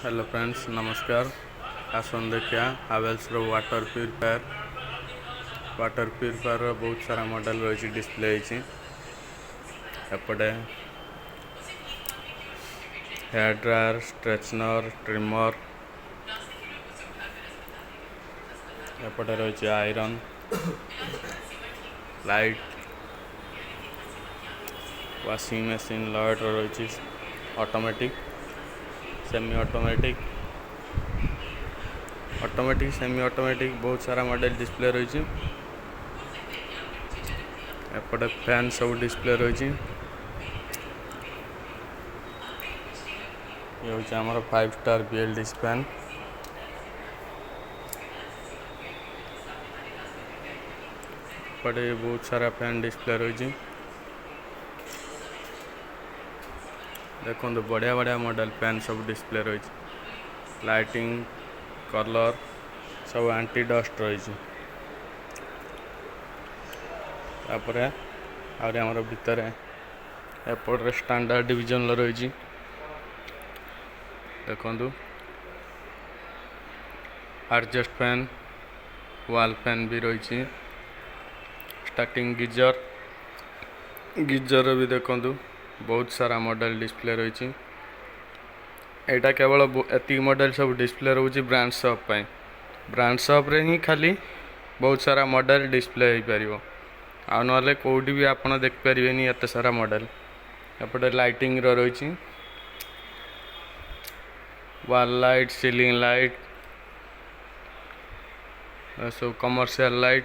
Hello friends नमस्कार। आसन देखिया हावेल्स रो वाटर प्यूरिफायर बहुत सारा मॉडल रही डिस्प्ले एपटे हेयर ड्रायर स्ट्रेचनर ट्रिमर एपटे रही iron light washing machine light रही automatic semi automatic semi automatic बहुत सारा मॉडल डिस्प्ले रही एपटे फैन सब डिस्प्ले रही ये हूँ आमर 5 स्टार BLDC फैन एपटे बहुत सारा फैन डिस्प्ले रही देखो बढ़िया बढ़िया मॉडल फैन सब डिस्प्ले रही लाइटिंग कलर सब एंटी डस्ट रही आमर भितर एपटे स्टैंडर्ड डिवीजन रही देखु एडजस्ट फैन वॉल फैन भी रही स्टार्टिंग गिजर भी देखु बहुत सारा मॉडल डिस्प्ले रही यहाँ केवल एति मॉडल सब डिस्प्ले रोचे ब्रांड शॉप रे ही खाली बहुत सारा मॉडल डिस्प्ले हो पार आ ना कौटी भी आप देखिपारे एत सारा मॉडल एपटे लाइटिंग रही वॉल लाइट सीलिंग लाइट सब कमर्शियल लाइट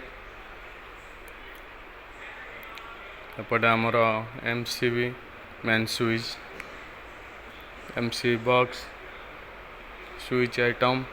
एपटे आमर MCB main switch MC box switch item